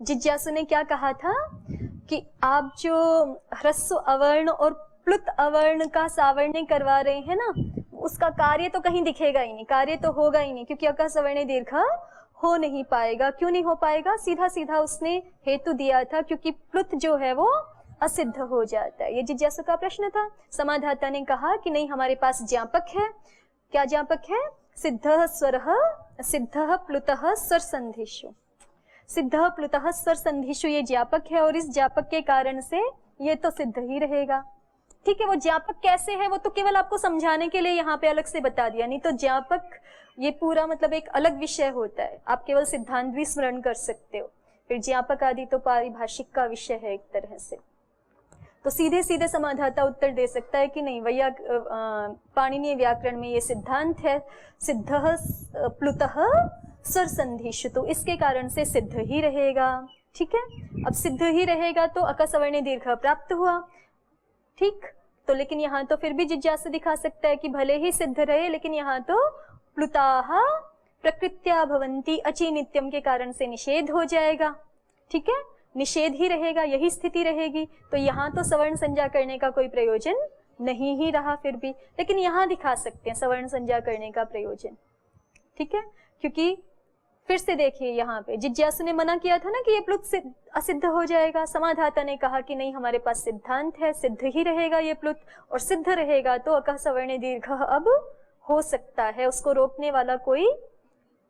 जिज्ञासु ने क्या कहा था कि आप जो ह्रस्व अवर्ण और प्लुत अवर्ण का सावर्ण करवा रहे हैं ना, उसका कार्य तो कहीं दिखेगा ही नहीं, कार्य तो होगा ही नहीं, क्योंकि अका सवर्ण दीर्घ हो नहीं पाएगा। क्यों नहीं हो पाएगा? सीधा सीधा उसने हेतु दिया था, क्योंकि प्लुत जो है वो असिद्ध हो जाता है। ये जिज्ञासु का प्रश्न था। समाधाता ने कहा कि नहीं, हमारे पास ज्ञापक है। क्या ज्ञापक है? सिद्धः स्वरः सिद्धः प्लुतः स्वर संधिषु। सिद्धः प्लुतः स्वर संधिषु ये ज्ञापक है, और इस ज्ञापक के कारण से ये तो सिद्ध ही रहेगा। ठीक है, वो ज्ञापक कैसे है वो तो केवल आपको समझाने के लिए यहाँ पे अलग से बता दिया, नहीं तो ज्ञापक ये पूरा मतलब एक अलग विषय होता है। आप केवल सिद्धांत भी स्मरण कर सकते हो, फिर ज्ञापक आदि तो पारिभाषिक का विषय है एक तरह से। तो सीधे सीधे समाधाता उत्तर दे सकता है कि नहीं, पाणिनीय व्याकरण में ये सिद्धांत है, सिद्धः प्लुतः स्वर संधिषु, तो इसके कारण से सिद्ध ही रहेगा। ठीक है, अब सिद्ध ही रहेगा तो अका सवर्ण दीर्घ प्राप्त हुआ। ठीक, तो लेकिन यहाँ तो फिर भी जिज्ञासु दिखा सकता है कि भले ही सिद्ध रहे, लेकिन यहाँ तो प्लुताः प्रकृत्या भवन्ति अचि नित्यम के कारण से निषेध हो जाएगा। ठीक है, निषेध ही रहेगा, यही स्थिति रहेगी। तो यहाँ तो सवर्ण संज्ञा करने का कोई प्रयोजन नहीं ही रहा फिर भी, लेकिन यहाँ दिखा सकते हैं सवर्ण संज्ञा करने का प्रयोजन। ठीक है, क्योंकि फिर से देखिए यहाँ पे जिज्ञासु ने मना किया था ना कि ये प्लुत असिद्ध हो जाएगा। समाधाता ने कहा कि नहीं, हमारे पास सिद्धांत है, सिद्ध ही रहेगा ये प्लुत, और सिद्ध रहेगा तो अकः सवर्ण दीर्घ अब हो सकता है। उसको रोकने वाला कोई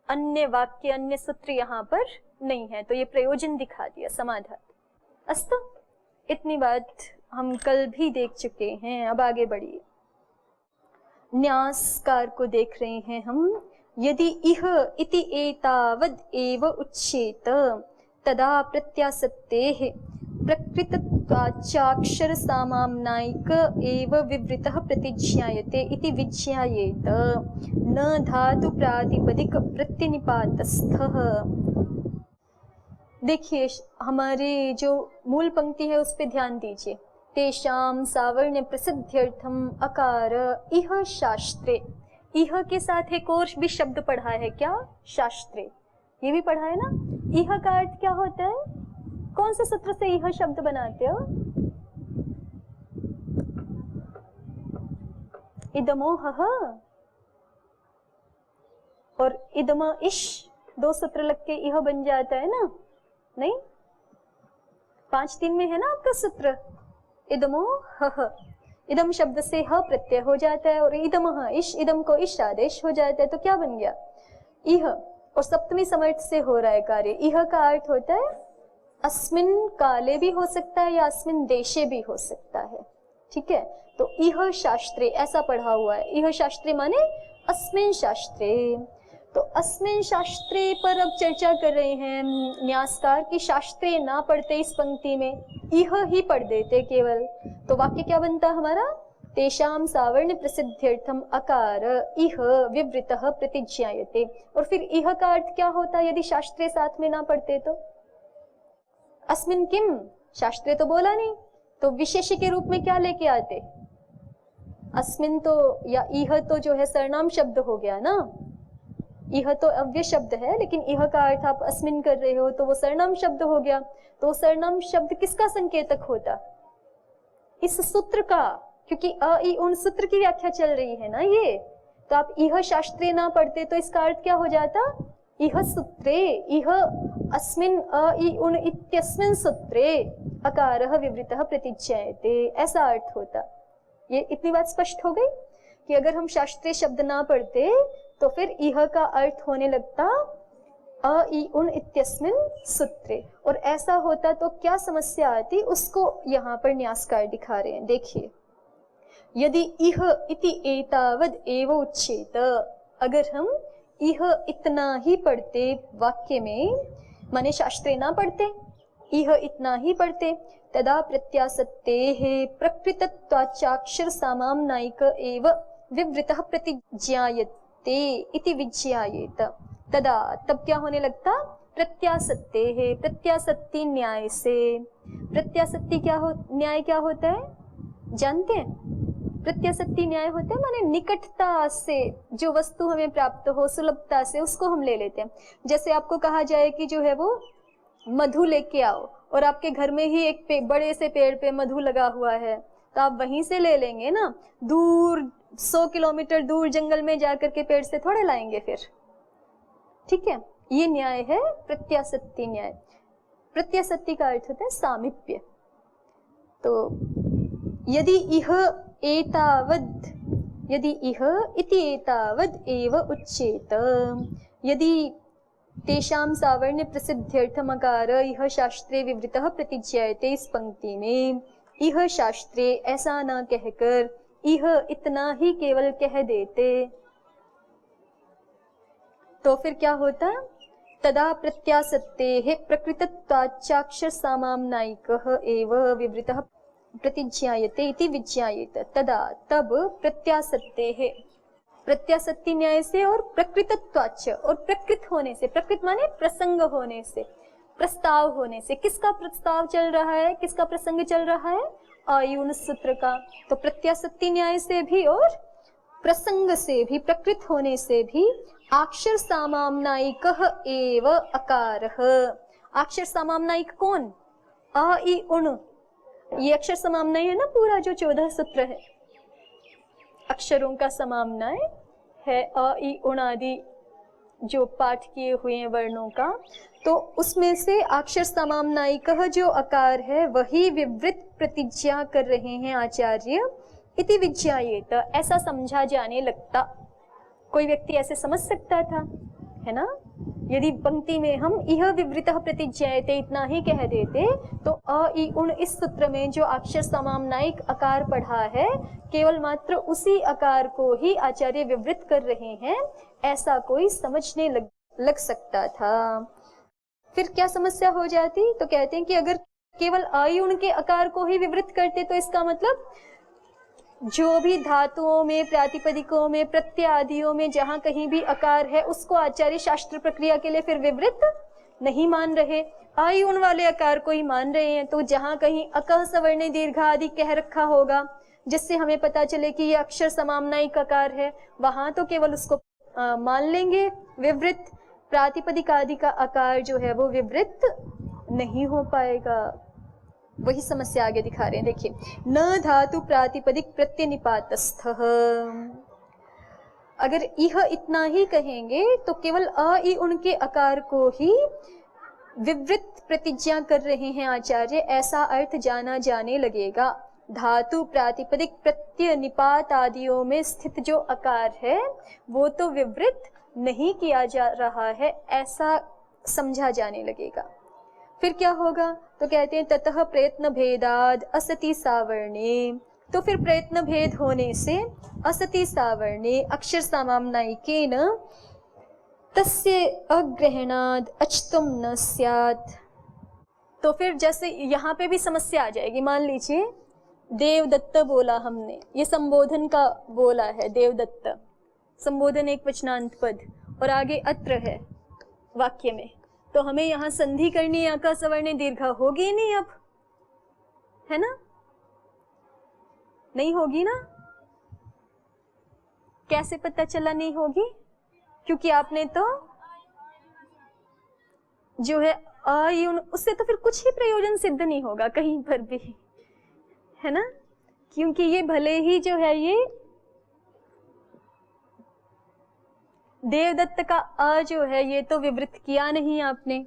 अन्य वाक्य, अन्य सूत्र यहाँ पर नहीं है, तो ये प्रयोजन दिखा दिया समाधाता। अस्तु, इतनी बात हम कल भी देख चुके हैं। अब आगे बढ़िए, न्यासकार को देख रहे हैं हम। यदि इह इति एतावद् एव उच्येत तदा प्रत्यासत्तेः प्रकृतत्वाच्चाक्षर सामाम्नायिक एव विवृतः प्रतिज्ञायते इति विज्ञायेत, न धातु प्रातिपदिक प्रत्यनिपातस्थः। देखिए, हमारी जो मूल पंक्ति है उस पे ध्यान दीजिए। तेषां सावर्ण्य प्रसिद्ध्यर्थम अकार इह शास्त्रे। इह के साथ एक और भी शब्द पढ़ा है, क्या? शास्त्रे। ये भी पढ़ा है ना। इह का अर्थ क्या होता है? कौन से सूत्र से इह शब्द बनाते हो? इदमोह और इदम इश, दो सूत्र लग के इह बन जाता है ना। नहीं, 5-3 में है ना आपका सूत्र, इदमोह। इदम शब्द से ह प्रत्यय हो जाता है, और इदमः इश, इदम को इश आदेश हो जाता है, तो क्या बन गया? इह। और सप्तमी समर्थ से हो रहा है कार्य। इह का अर्थ होता है अस्मिन काले भी हो सकता है या अस्मिन देशे भी हो सकता है। ठीक है, तो इह शास्त्रे ऐसा पढ़ा हुआ है। इह शास्त्रे माने अस्मिन शास्त्रे। तो अस्मिन शास्त्रे पर अब चर्चा कर रहे हैं न्यासकार की शास्त्रे ना पढ़ते इस पंक्ति में, इह ही पढ़ देते केवल, तो वाक्य क्या बनता हमारा? तेषां सावर्ण प्रसिद्ध्यर्थम अकार इह विवृतः प्रतिज्ञायते। और फिर इह का अर्थ क्या होता यदि शास्त्रे साथ में ना पढ़ते तो? अस्मिन किम, शास्त्रे तो बोला नहीं, तो विशेष के रूप में क्या लेके आते? अस्मिन तो या इह तो जो है सर्वनाम शब्द हो गया ना। इह तो अव्यय शब्द है, लेकिन इह का अर्थ आप अस्मिन कर रहे हो तो वो सर्वनाम शब्द हो गया। तो सर्वनाम शब्द किसका संकेतक होता? इस सूत्र का, क्योंकि अ इ उन सूत्र की व्याख्या चल रही है ना ये। तो आप इह शास्त्रे ना पढ़ते तो इसका अर्थ क्या हो जाता? इह सूत्रे, इह अस्मिन अ इ उन इत्यस्मिन सूत्रे अकारः विवृतः प्रतिज्ञायते, ऐसा अर्थ होता। ये इतनी बात स्पष्ट हो गई कि अगर हम शास्त्रीय शब्द ना पढ़ते तो फिर इह का अर्थ होने लगता अ इ उन इत्यस्मिन सूत्रे, और ऐसा होता तो क्या समस्या आती उसको यहाँ पर न्यासकार दिखा रहे हैं। देखिए, यदि इह इति एतावद् एव उच्येत, अगर हम इह इतना ही पढ़ते वाक्य में, माने शास्त्रे ना पढ़ते, इह इतना ही पढ़ते, तदा प्रत्यासत्तेः प्रकृतत्वाच्चाक्षर सामाम्नायिक एव विवृतः प्रतिज्ञायते इति विज्ञायेत। तदा तब क्या होने लगता? प्रत्यासत्तेः, प्रत्यासत्ति न्याय से। प्रत्यासत्ति क्या हो, न्याय क्या होता है जानते हैं? प्रत्यासत्ति न्याय होता है माने निकटता से जो वस्तु हमें प्राप्त हो, सुलभता से उसको हम ले लेते हैं। जैसे आपको कहा जाए कि जो है वो मधु लेके आओ, और आपके घर में ही एक बड़े से पेड़ पे मधु लगा हुआ है, तो आप वहीं से ले लेंगे ना, दूर 100 किलोमीटर दूर जंगल में जाकर के पेड़ से थोड़े लाएंगे फिर। ठीक है, ये न्याय है प्रत्यासत्ति न्याय। प्रत्यासत्ति का अर्थ होता है सामीप्य। तो यदि इह एतावद्, यदि इह इति एतावद् एव उच्येत, यदि तेषां सावर्ण्य प्रसिद्ध्यर्थमकार इह शास्त्रे विवृतः प्रतिज्ञायते, इस पंक्ति में इह शास्त्रे ऐसा ना कहकर इह इतना ही केवल कह देते तो फिर क्या होता? तदा प्रत्यासत्तेः प्रकृतत्वाच्चाक्षर सामाम्नायिकः एव विवृतः प्रतिज्ञायते इति विज्ञायेत। तदा तब प्रत्यासत्तेः, प्रत्यासत्ति न्याय से और प्रकृतत्वाच्च, और प्रकृत होने से, प्रकृत माने प्रसंग होने से, प्रस्ताव होने से। किसका प्रस्ताव चल रहा है, किसका प्रसंग चल रहा है? आयुन सूत्र का। तो प्रत्यासत्ति न्याय से भी और प्रसंग से भी, प्रकृत होने से भी अक्षर सामाम्नायिकः एव अकारः। अक्षर सामाम्नायिक कौन? अ इ उण, ये अक्षर समाम्नाय है ना पूरा जो 14 सूत्र है, अक्षरों का समाम्नाय है अ इ उण आदि जो पाठ किए हुए हैं वर्णों का। तो उसमें से अक्षर समाम्नायिकः जो अकार है वही विवृत प्रतिज्ञा कर रहे हैं आचार्य, इति विज्ञायेत, ऐसा समझा जाने लगता। कोई व्यक्ति ऐसे समझ सकता था, है ना? यदि पंक्ति में हम इह विवृतः प्रतिज्ञायते इतना ही कह देते तो अ इ उण इस सूत्र में जो अक्षर समाम्नायिक आकार पढ़ा है केवल मात्र उसी आकार को ही आचार्य विवृत कर रहे हैं, ऐसा कोई समझने लग सकता था। फिर क्या समस्या हो जाती? तो कहते हैं कि अगर केवल अ इ उण के आकार को ही विवृत करते तो इसका मतलब जो भी धातुओं में, प्रातिपदिकों में, प्रत्यय आदियों में जहां कहीं भी आकार है उसको आचार्य शास्त्र प्रक्रिया के लिए फिर विवृत नहीं मान रहे, आ इ उण वाले आकार को ही मान रहे हैं। तो जहां कहीं अकह सवर्ण दीर्घ आदि कह रखा होगा जिससे हमें पता चले कि ये अक्षर समाम्नायिक आकार है, वहां तो केवल उसको मान लेंगे विवृत, प्रातिपदिक आदि का आकार जो है वो विवृत नहीं हो पाएगा। वही समस्या आगे दिखा रहे हैं, देखिए। न धातु प्रातिपदिक प्रत्यनिपातस्थः, अगर यह इतना ही कहेंगे तो केवल अ इ उण के आकार को ही विवृत प्रतिज्ञा कर रहे हैं आचार्य, ऐसा अर्थ जाना जाने लगेगा। धातु प्रातिपदिक प्रत्यय निपात आदियों में स्थित जो आकार है वो तो विवृत नहीं किया जा रहा है, ऐसा समझा जाने लगेगा। फिर क्या होगा? तो कहते हैं ततः प्रयत्न भेदाद असति सावर्णे, तो फिर प्रयत्न भेद होने से असति सावर्णे अक्षर सामाम्नायिकेन तस्य अग्रहणाद अचतुम न स्यात्। तो फिर जैसे यहाँ पे भी समस्या आ जाएगी। मान लीजिए देवदत्त बोला हमने, ये संबोधन का बोला है देवदत्त, संबोधन एक वचनांत पद, और आगे अत्र है वाक्य में, तो हमें यहाँ संधि करनी है, अका सवर्ण दीर्घ होगी नहीं अब, है ना? नहीं होगी ना? कैसे पता चला नहीं होगी? क्योंकि आपने तो जो है आ इ उण, उससे तो फिर कुछ ही प्रयोजन सिद्ध नहीं होगा कहीं पर भी, है ना? क्योंकि ये भले ही जो है ये देवदत्त का अ जो है ये तो विवृत किया नहीं आपने,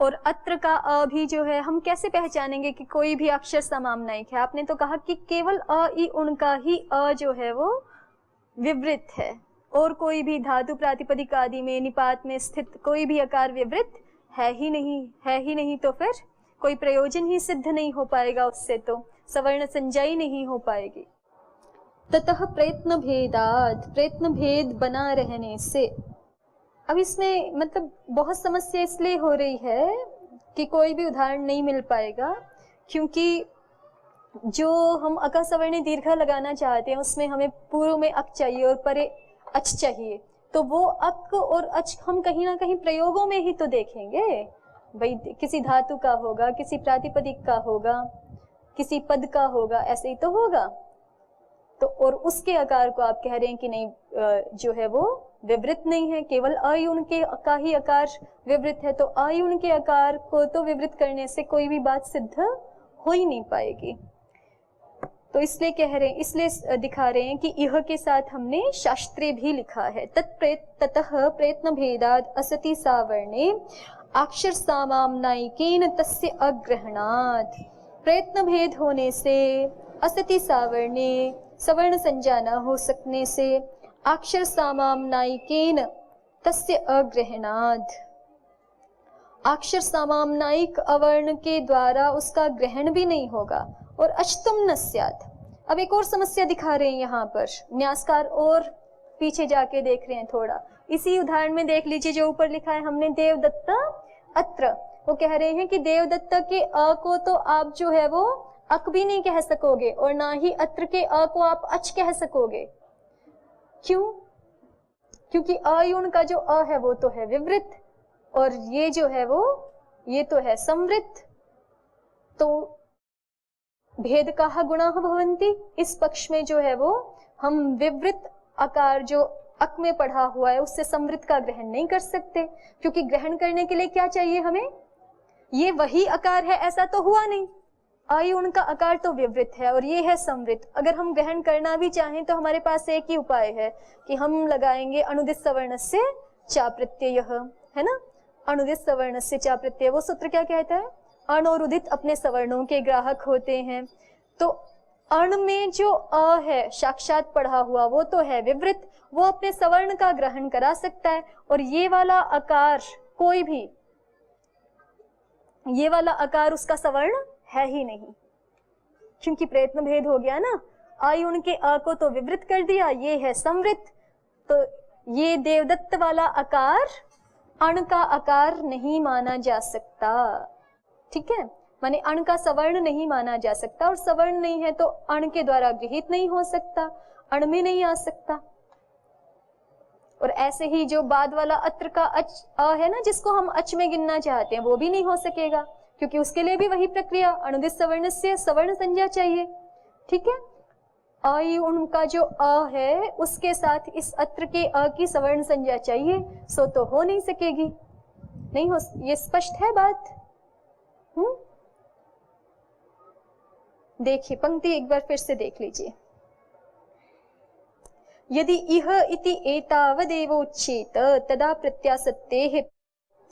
और अत्र का अ भी जो है हम कैसे पहचानेंगे कि कोई भी अक्षर समाम्नायिक है? आपने तो कहा कि केवल अ इ उण का ही अ जो है वो विवृत है, और कोई भी धातु प्रातिपदिक आदि में निपात में स्थित कोई भी आकार विवृत है ही नहीं, तो फिर कोई प्रयोजन ही सिद्ध नहीं हो पाएगा, उससे तो सवर्ण संज्ञा नहीं हो पाएगी। ततः प्रयत्न भेदाद, प्रयत्न भेद बना रहने से, अब इसमें मतलब बहुत समस्या इसलिए हो रही है कि कोई भी उदाहरण नहीं मिल पाएगा, क्योंकि जो हम अका सवर्ण दीर्घ लगाना चाहते हैं उसमें हमें पूर्व में अक चाहिए और परे अच चाहिए, तो वो अक और अच हम कहीं ना कहीं प्रयोगों में ही तो देखेंगे भाई, किसी धातु का होगा, किसी प्रातिपदिक का होगा, किसी पद का होगा, ऐसे ही तो होगा। तो और उसके आकार को आप कह रहे हैं कि नहीं जो है वो विवृत नहीं है, केवल अयुण के का ही आकार विवृत है, तो अयुण के आकार को तो विवृत करने से कोई भी बात सिद्ध हो ही नहीं पाएगी। तो इसलिए कह रहे हैं, इसलिए दिखा रहे हैं कि इह के साथ हमने शास्त्रे भी लिखा है। ततः प्रयत्न भेदाद असति सावर्णे अक्षर सामाम्नायिकेन तस्य अग्रहणात्। प्रयत्न भेद होने से, असति सावर्णे सवर्ण संज्ञा न हो सकने से, अक्षर सामाम्नायिकेन तस्य अग्रहणात्, अक्षर सामाम्नायिक अवर्ण के द्वारा उसका ग्रहण भी नहीं होगा। और अचतुम न स्यात्। अब एक और समस्या दिखा रहे हैं यहाँ पर, न्यासकार और पीछे जाके देख रहे हैं थोड़ा। इसी उदाहरण में देख लीजिए जो ऊपर लिखा है हमने, देवदत्त अत्र। वो कह रहे हैं कि देवदत्त के अ को तो आप जो है वो अक भी नहीं कह सकोगे और ना ही अत्र के अ को आप अच कह सकोगे। क्यों? क्योंकि अयुण का जो अ है वो तो है विवृत और ये जो है वो ये तो है संवृत। तो भेद काह गुणाः भवन्ति, इस पक्ष में जो है वो हम विवृत आकार जो अक में पढ़ा हुआ है उससे संवृत का ग्रहण नहीं कर सकते, क्योंकि ग्रहण करने के लिए क्या चाहिए हमें? ये वही आकार है ऐसा तो हुआ नहीं। अयुण का आकार तो विवृत है और ये है संवृत। अगर हम ग्रहण करना भी चाहें तो हमारे पास एक ही उपाय है कि हम लगाएंगे अनुदित सवर्णस्य चा प्रत्ययः, है ना। अनुदित सवर्णस्य चा प्रत्यय, वो सूत्र क्या कहता है? अण और उदित अपने सवर्णों के ग्राहक होते हैं। तो अण में जो अ है साक्षात पढ़ा हुआ वो तो है विवृत, वो अपने सवर्ण का ग्रहण करा सकता है। और ये वाला आकार कोई भी, ये वाला आकार उसका सवर्ण है ही नहीं, क्योंकि प्रयत्न भेद हो गया ना। अयुण के अ को तो विवृत कर दिया, ये है संवृत। तो ये देवदत्त वाला आकार अण का आकार नहीं माना जा सकता। ठीक है, माने अण का सवर्ण नहीं माना जा सकता, और सवर्ण नहीं है तो अण के द्वारा गृहीत नहीं हो सकता, अण में नहीं आ सकता। और ऐसे ही जो बाद वाला अत्र का अच अ है ना, जिसको हम अच में गिनना चाहते हैं, वो भी नहीं हो सकेगा, क्योंकि उसके लिए भी वही प्रक्रिया, अनुदित सवर्ण से सवर्ण संज्ञा चाहिए। ठीक है, अयुण का जो अ है उसके साथ इस अत्र के अ की सवर्ण संज्ञा चाहिए, सो तो हो नहीं सकेगी, नहीं हो। ये स्पष्ट है बात? देखिए पंक्ति एक बार फिर से देख लीजिए। यदि इह इति एतावदेवोच्येत तदा प्रत्यासत्तेः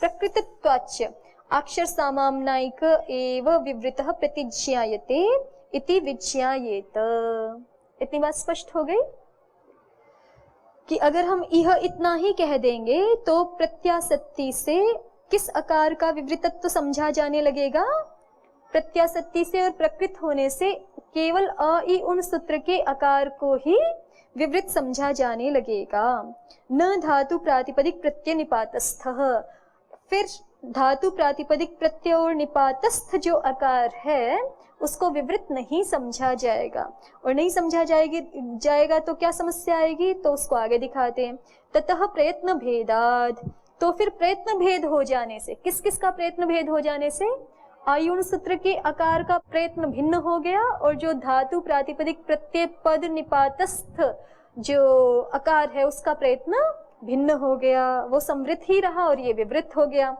प्रकृतत्वाच्च अक्षर सामाम्नायिक एव विवृतः प्रतिज्ञायते इति विज्ञायेत। इतनी बात स्पष्ट हो गई कि अगर हम इह इतना ही कह देंगे तो प्रत्यासत्ति से किस आकार का विवृतत्व समझा जाने लगेगा? प्रत्यासत्ति से और प्रकृत होने से केवल अ इ उन सूत्र के आकार को ही विवृत समझा जाने लगेगा। न धातु प्रातिपदिक प्रत्यय निपातस्थः, फिर धातु प्रातिपदिक प्रत्यय और निपातस्थ जो आकार है उसको विवृत नहीं समझा जाएगा। और नहीं समझा जाएगा तो क्या समस्या आएगी? तो उसको आगे दिखाते हैं। ततः प्रयत्न भेदाद, तो फिर प्रयत्न भेद हो जाने से, किस किस का प्रयत्न भेद हो जाने से? अयुण सूत्र के आकार का प्रयत्न भिन्न हो गया, और जो धातु प्रातिपदिक प्रत्यय पद निपातस्थ जो आकार है उसका प्रयत्न भिन्न हो गया, वो संवृत ही रहा और ये विवृत हो गया।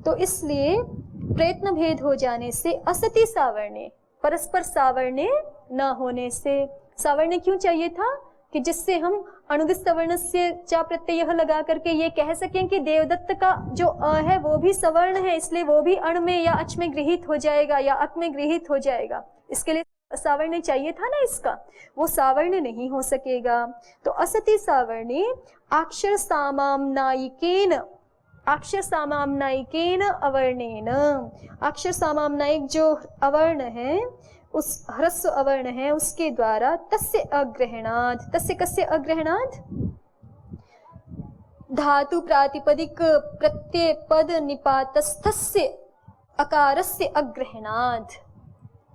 तो इसलिए प्रयत्न भेद हो जाने से असति सावर्णे, परस्पर सावर्णे न होने से, सावर्णे क्यों चाहिए था? कि जिससे हम अनुदित सवर्ण से चा प्रत्यय लगा करके ये कह सकें कि देवदत्त का जो अ है वो भी सवर्ण है, इसलिए वो भी अण में या अच में गृहीत हो जाएगा या अक में गृहीत हो जाएगा। इसके लिए सावर्ण चाहिए था ना इसका, वो सावर्ण नहीं हो सकेगा। तो असति सावर्णे अक्षर सामाम्नायिकेन, अक्षर सामाम्नायिकेन अवर्णेन, अक्षर सामाम्नायिक जो अवर्ण है उस ह्रस्व अवर्ण है उसके द्वारा तस्य अग्रहणात्, तस्य कस्य अग्रहणात्? धातु प्रातिपदिक प्रत्यय पद निपातस्थस्य अकारस्य अग्रहणात्।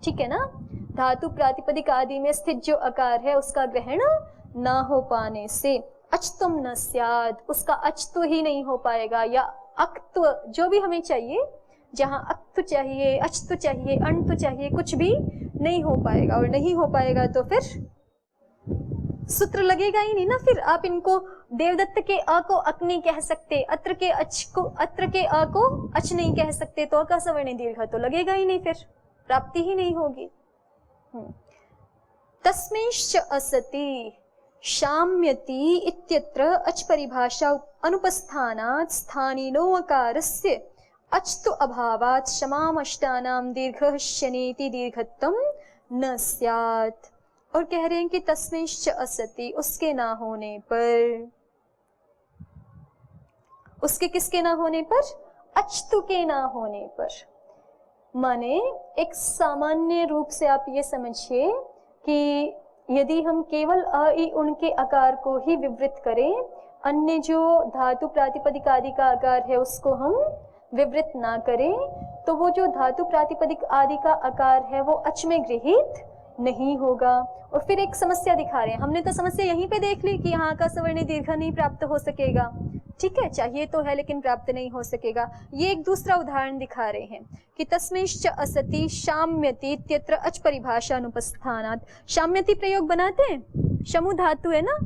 ठीक है ना, धातु प्रातिपदिक आदि में स्थित जो आकार है उसका ग्रहण ना हो पाने से अचतुम न स्यात्, उसका अचत्व ही नहीं हो पाएगा, या अक्त्व जो भी हमें चाहिए, जहां अक्त्व चाहिए, अचत्व चाहिए, अण्त्व चाहिए, कुछ भी नहीं हो पाएगा। और नहीं हो पाएगा तो फिर सूत्र लगेगा ही नहीं ना। फिर आप इनको देवदत्त के अ को अक नहीं कह सकते, अत्र के अ को अच नहीं कह सकते, तो अका सवर्णी दीर्घ तो लगेगा ही नहीं, फिर प्राप्ति ही नहीं होगी। तस्मिंश्च असति शाम्यति इत्यत्र अच परिभाषा अनुपस्थानात् स्थानिनो अकारस्य अच्तु अभावात् शमामष्टानां दीर्घः शनीति दीर्घत्वं न स्यात्। और कह रहे हैं कि तस्मिंश्च असति, उसके ना होने पर, उसके किसके ना होने पर? अच्तु के ना होने पर। माने एक सामान्य रूप से आप ये समझिए कि यदि हम केवल अ ई उनके आकार को ही विवृत करें, अन्य जो धातु प्रातिपदिक आदि का आकार है उसको हम विवृत ना करें, तो वो जो धातु प्रातिपदिक आदि का आकार है वो अच में गृहीत नहीं होगा। और फिर एक समस्या दिखा रहे हैं, हमने तो समस्या यहीं पे देख ली कि यहाँ का सवर्णी दीर्घ नहीं प्राप्त हो सकेगा, ठीक है, चाहिए तो है लेकिन प्राप्त नहीं हो सकेगा। ये एक दूसरा उदाहरण दिखा रहे हैं कि तस्मिंश्च असति शाम्यति इत्यत्र अच परिभाषा अनुपस्थानात्। शाम्यति प्रयोग बनाते हैं, शमु धातु है ना,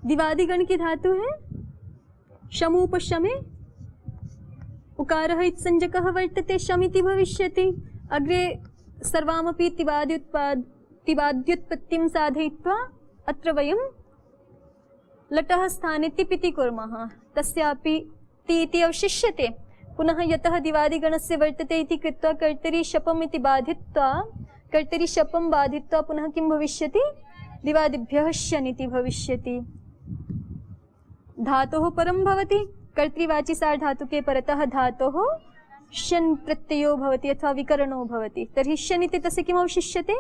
दिवादिगण की धातु है, शमु उपशमे उकारः इत्संज्ञकः वर्तते, शमिति भविष्यति। अग्रे सर्वामपि तिवाद्युत्पत्तिं साधयित्वा अत्र वयं लटः स्थाने तिपिति कुर्मः, तस्यापि ति इति अवशिष्यते। पुनः यतः दिवादिगणस्य वर्तते इति कृत्वा कर्तरि शपम् इति बाधित्वा, कर्तरि शपं बाधित्वा पुनः किं भविष्यति? दिवादिभ्यः शनिति भविष्यति। धातोः परं भवति, कर्तृवाची सार्धातु के परतः धातोः शन प्रत्ययो भवति अथवा विकरणो भवति, तर्हि शन इति तस्य किम् अवशिष्यते?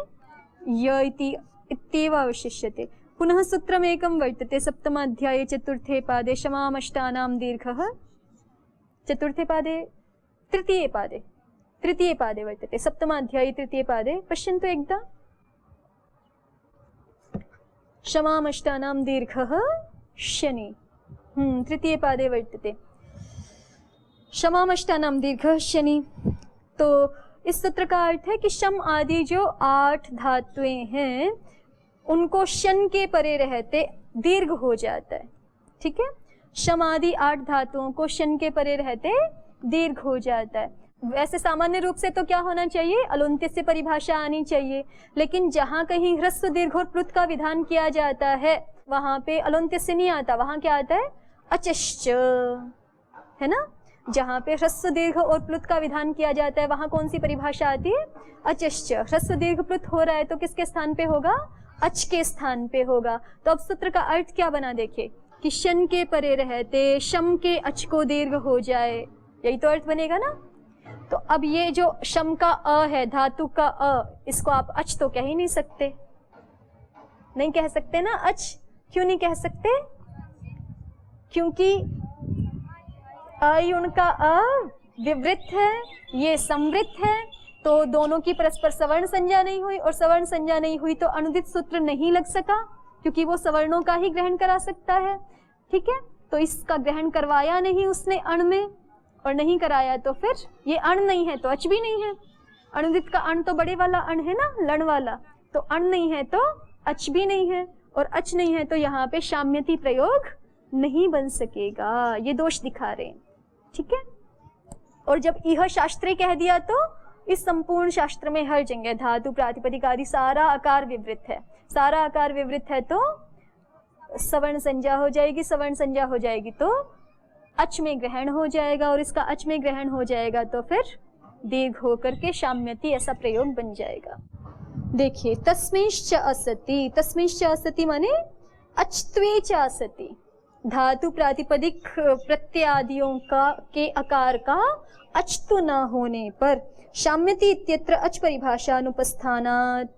य इति इत्येव अवशिष्यते। पुनः सूत्रमेकं वर्तते सप्तमाध्याये चतुर्थे पादे शमामष्टानां दीर्घः, चतुर्थे पादे तृतीये पादे वर्तते, सप्तमाध्याये तृतीये पादे पश्यन्तु एकदा, शमामष्टानां दीर्घः शनि, तृतीय पादे वर्तते शमामष्टानां दीर्घः शनि। तो इस सूत्र का अर्थ है कि शम आदि जो 8 धातुएं हैं उनको शन के परे रहते दीर्घ हो जाता है, ठीक है, शम आदि 8 धातुओं को शन के परे रहते दीर्घ हो जाता है। वैसे सामान्य रूप से तो क्या होना चाहिए? अलुंत्य से परिभाषा आनी चाहिए, लेकिन जहां कहीं ह्रस्व दीर्घ और प्लुत का विधान किया जाता है वहां पे अलुंत्य से नहीं आता, वहां क्या आता है? अचश्च, है ना। जहां पे ह्रस्व दीर्घ और प्लुत का विधान किया जाता है वहां कौन सी परिभाषा आती है? अचश्च। ह्रस्व दीर्घ प्लुत हो रहा है तो किसके स्थान पे होगा? अच के स्थान पे होगा। तो अब सूत्र का अर्थ क्या बना देखिए कि शन के परे रहते शम के अच को दीर्घ हो जाए, यही तो अर्थ बनेगा ना। तो अब ये जो शम का अ है, धातु का अ, इसको आप अच तो कह ही नहीं सकते, नहीं कह सकते ना अच। क्यों नहीं कह सकते? क्योंकि उनका अ विवृत है, ये संवृत है, तो दोनों की परस्पर सवर्ण संज्ञा नहीं हुई, और सवर्ण संज्ञा नहीं हुई तो अनुदित सूत्र नहीं लग सका, क्योंकि वो सवर्णों का ही ग्रहण करा सकता है, ठीक है। तो इसका ग्रहण करवाया नहीं उसने अण में, और नहीं कराया तो फिर ये अण नहीं है तो अच भी नहीं है। अनुदित का अण तो बड़े वाला अण है ना, लण वाला, तो अण नहीं है तो अच भी नहीं है, और अच नहीं है तो यहाँ पे शाम्यति प्रयोग नहीं बन सकेगा। ये दोष दिखा रहे हैं, ठीक है। और जब इह शास्त्रे कह दिया तो इस संपूर्ण शास्त्र में हर जगह धातु प्रातिपदिक आदि सारा आकार विवृत है, सारा आकार विवृत है तो सवर्ण संज्ञा हो जाएगी, सवर्ण संज्ञा हो जाएगी तो अच में ग्रहण हो जाएगा, और इसका अच में ग्रहण हो जाएगा तो फिर दीर्घ होकर के शाम्यति ऐसा प्रयोग बन जाएगा। देखिए तस्मिंश्च असति, तस्मिंश्च असति माने अच्त्वे च असति, धातु प्रातिपदिक प्रत्यादियों का के आकार का अच्तु न होने पर शाम्यति इत्यत्र अच परिभाषा अनुपस्थानात्,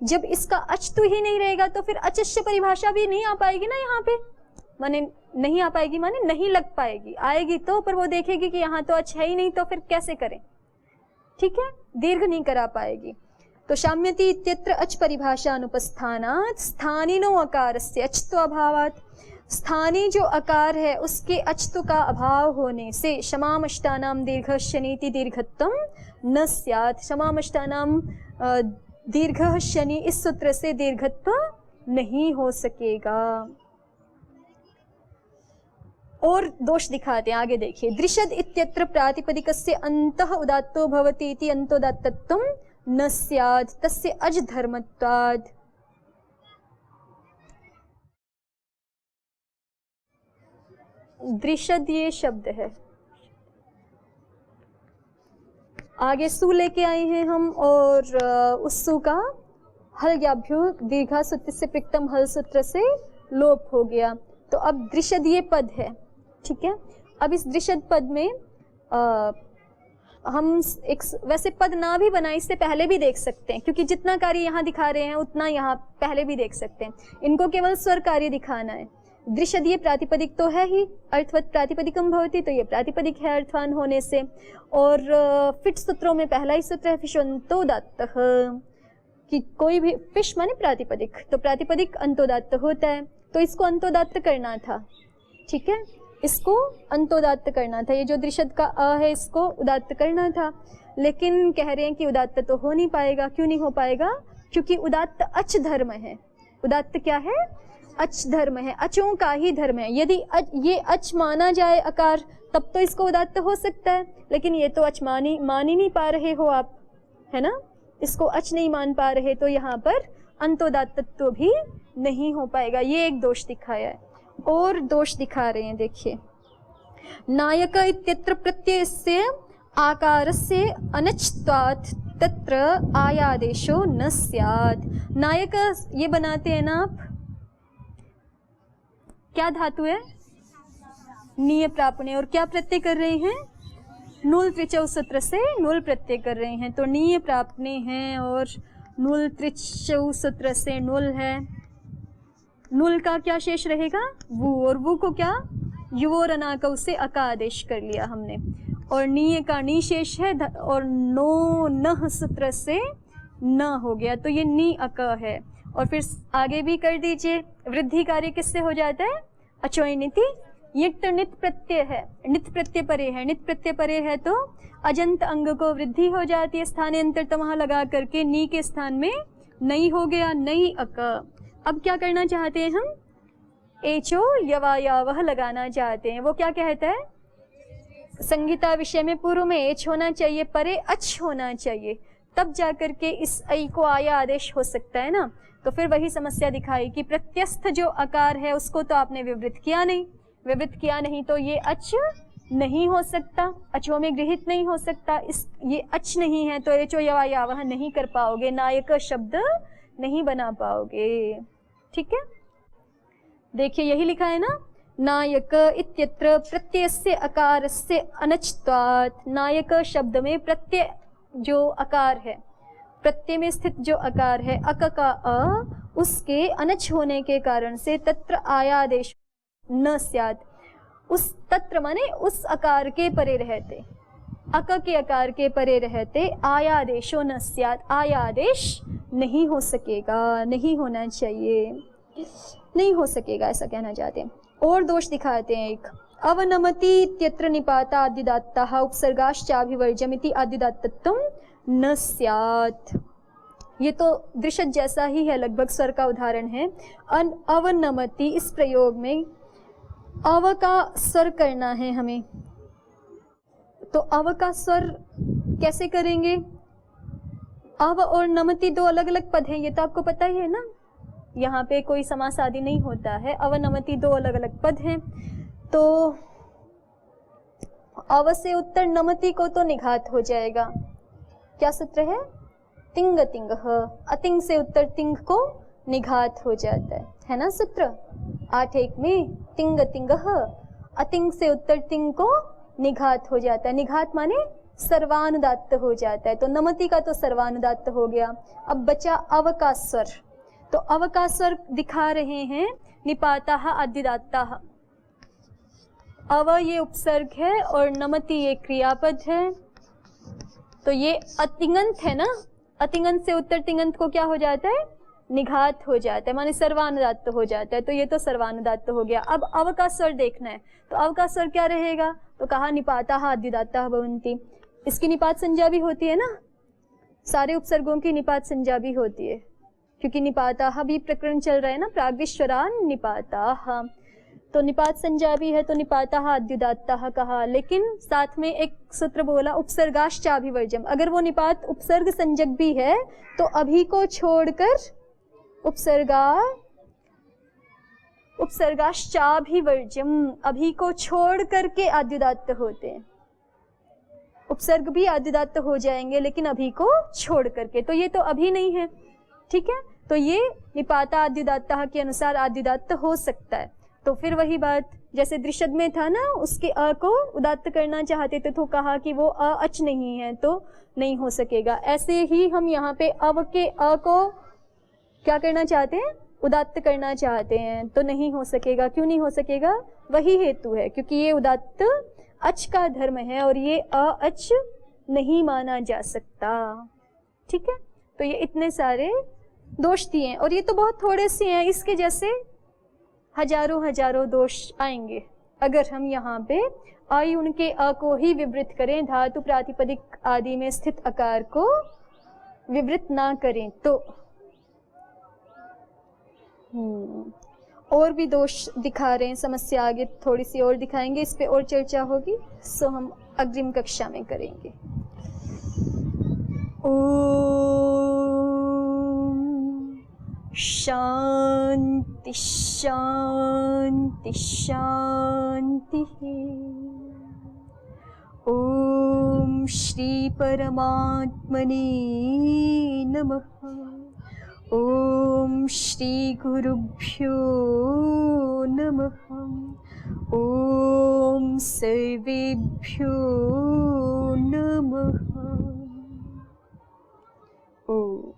जब इसका अच्तु ही नहीं रहेगा तो फिर अचश्य परिभाषा भी नहीं आ पाएगी ना यहाँ पे, माने नहीं आ पाएगी, माने नहीं लग पाएगी, आएगी तो पर वो देखेगी कि यहाँ तो अच है ही नहीं, तो फिर कैसे करें, ठीक है, दीर्घ नहीं करा पाएगी। तो शाम्यति इत्यत्र अच परिभाषा अनुपस्थानात् स्थानिनो अकारस्य अच्त्वाभावात्, स्थानीय जो अकार है उसके अच्तु का अभाव होने से शमामष्टानाम दीर्घशनीति दीर्घत्वम न स्यात्। शमामष्टानाम दीर्घ शनि, इस सूत्र से दीर्घत्व नहीं हो सकेगा। और दोष दिखाते हैं, आगे देखिए। दृशद इत्यत्र प्रातिपदिकस्य अंतः उदात्तो भवति इति अंतोदात्तत्वं न स्यात् तस्य अज धर्मत्वात्। दृशद ये शब्द है, आगे सु लेके आए हैं हम, और उस सु का हलज्ञाभ्यो दीर्घा सूत्र से प्रक्तम हल सूत्र से लोप हो गया। तो अब दृशद ये पद है, ठीक है। अब इस दृशद पद में हम एक वैसे पद ना भी बनाए इससे पहले भी देख सकते हैं, क्योंकि जितना कार्य यहाँ दिखा रहे हैं उतना यहाँ पहले भी देख सकते हैं। इनको केवल स्वर कार्य दिखाना है। दृशद ये प्रातिपदिक तो है ही, अर्थवत प्रातिपदिकम भवति, तो ये प्रातिपदिक है अर्थवान होने से। और फिट सूत्रों में पहला ही सूत्र है फिशोन्तोदात्तः, कि कोई भी फिश माने प्रातिपदिक, तो प्रातिपदिक अंतोदात्त होता है, तो इसको अंतोदात्त करना था, ठीक है। इसको अंतोदात्त करना था, ये जो दृशद का अ है इसको उदात्त करना था, लेकिन कह रहे हैं कि उदात्त तो हो नहीं पाएगा। क्यों नहीं हो पाएगा? क्योंकि उदात्त अच धर्म है। उदात्त क्या है? अच धर्म है, अचों का ही धर्म है। यदि ये अच माना जाए अकार, तब तो इसको उदात्त हो सकता है, लेकिन ये तो अच मान ही नहीं पा रहे हो आप, है ना। इसको अच नहीं मान पा रहे, तो यहाँ पर अंतोदात्तत्व भी नहीं हो पाएगा। ये एक दोष दिखाया है। और दोष दिखा रहे हैं, देखिए। नायक इत्यत्र प्रत्ययस्य आकारस्य अनच्त्वात् तत्र आयादेशो न स्यात्। नायक ये बनाते हैं ना आप, क्या धातु है? नीय प्रापणे, और क्या प्रत्यय कर रहे हैं? नूल त्रिचौ सूत्र से नूल प्रत्यय कर रहे हैं, तो नीय प्रापणे हैं और नूल त्रिचौ सूत्र से नूल है। नूल का क्या शेष रहेगा? वु, और वु को क्या? युवोर अनाकौ से अका आदेश कर लिया हमने, और नीय का नी शेष है, और नो नह सूत्र से न हो गया, तो ये नी अक है। और फिर आगे भी कर दीजिए। वृद्धि कार्य किससे हो जाता है? अचोय नीति। ये तो नित प्रत्यय है, नित प्रत्यय परे है। नित प्रत्यय परे है तो अजंत अंग को वृद्धि हो जाती है, स्थानांतर वहां लगा करके नी के स्थान में नहीं हो गया, नई अक। अब क्या करना चाहते हैं हम? एचो यवायावह लगाना चाहते हैं। वो क्या कहता है? संहिता विषय में पूर्व में एच होना चाहिए, परे अच होना चाहिए, तब जाकर के इस ऐ को आया आदेश हो सकता है ना। तो फिर वही समस्या दिखाई कि प्रत्यस्थ जो अकार है उसको तो आपने विवृत किया नहीं, विवृत किया नहीं तो ये अच नहीं हो सकता, अचो में गृहित नहीं हो सकता। इस ये अच नहीं है तो एचो यवायावह नहीं कर पाओगे, नायक शब्द नहीं बना पाओगे, ठीक है। देखिए यही लिखा है ना, नायक इत्यत्र प्रत्ययस्य अकारस्य अनच्त्वात्। नायक शब्द में प्रत्यय जो अकार है, प्रत्यय में स्थित जो अकार है अक का अ, उसके अनच होने के कारण से तत्र आयादेश न स्यात्। उस तत्र माने उस अकार के परे रहते, अक के आकार के परे रहते आयादेशो न स्यात्। आयादेश नहीं हो सकेगा, नहीं होना चाहिए, नहीं हो सकेगा, ऐसा कहना चाहते हैं। और दोष दिखाते हैं एक। अवनमति इत्यत्र निपाता आद्युदात्तः उपसर्गाश्चाभिवर्जमिति आद्युदात्तत्वं न स्यात्। ये तो दृशद जैसा ही है, लगभग स्वर का उदाहरण है। अवनमति, इस प्रयोग में अव का स्वर करना है हमें, तो अव का स्वर कैसे करेंगे? अव और नमति दो अलग अलग पद हैं, ये तो आपको पता ही है ना। यहाँ पे कोई समास आदि नहीं होता है, अवनमति दो अलग अलग पद हैं। तो अव से उत्तर नमति को तो निघात हो जाएगा। क्या सूत्र है? तिंग तिंग। अतिंग से उत्तर तिंग को निघात हो जाता है ना सूत्र 8-1 में। तिंग तिंग, अतिंग से उत्तर तिंग को निघात हो जाता है। निघात माने सर्वानुदात्त हो जाता है, तो नमति का तो सर्वानुदात्त हो गया। अब बचा अव का स्वर, तो अव का स्वर दिखा रहे हैं निपाताः आद्युदात्ताः। अव ये उपसर्ग है और नमति ये क्रियापद है, तो ये अतिंगंत है ना। अतिंगंत से उत्तर तिंगंत को क्या हो जाता है? निघात हो जाता है, माने सर्वानुदात्त हो जाता है, तो ये तो सर्वानुदात्त हो गया। अब अव का स्वर देखना है, तो अव का स्वर क्या रहेगा, तो कहा निपाताः आद्युदात्ताः भवन्ति। इसकी निपात संज्ञा भी होती है ना, सारे उपसर्गों की निपात संज्ञा भी होती है, क्योंकि निपाताः भी प्रकरण चल रहा है ना, प्राग्विश्वरान् निपाताः, तो निपात संज्ञा भी है, तो निपाताः आद्युदात्ताः कहा। लेकिन साथ में एक सूत्र बोला उपसर्गाश्चाभिवर्ज्यम, अगर वो निपात उपसर्ग संज्ञक भी है तो अभी को छोड़कर उपसर्गाश्चाभिवर्ज्यम, अभी को छोड़ करके आद्युदात्त होते हैं। उपसर्ग भी आद्युदात्त हो जाएंगे लेकिन अभी को छोड़ करके, तो ये तो अभी नहीं है, ठीक है, तो ये निपाता आद्युदात्तः के अनुसार आद्युदात्त हो सकता है। तो फिर वही बात जैसे दृश्यद में था ना, उसके अ को उदात्त करना चाहते थे तो कहा कि वो अ अच नहीं है तो नहीं हो सकेगा। ऐसे ही हम यहाँ पे अव के अ को क्या करना चाहते हैं, उदात्त करना चाहते हैं, तो नहीं हो सकेगा। क्यों नहीं हो सकेगा, वही हेतु है क्योंकि ये उदात्त अच का धर्म है और ये अ अच नहीं माना जा सकता, ठीक है। तो ये इतने सारे दोष दिए और ये तो बहुत थोड़े से हैं, इसके जैसे हजारों हजारों दोष आएंगे अगर हम यहाँ पे आई उनके अ को ही विवृत करें, धातु प्रातिपदिक आदि में स्थित अकार को विवृत ना करें तो। और भी दोष दिखा रहे हैं, समस्या आगे थोड़ी सी और दिखाएंगे, इस पे और चर्चा होगी, सो हम अग्रिम कक्षा में करेंगे। शांति शांति शांति। ओम श्री परमात्मने नमः। ओम श्री गुरुभ्यो नमः। ओम सर्वेभ्यो नमः। ओम।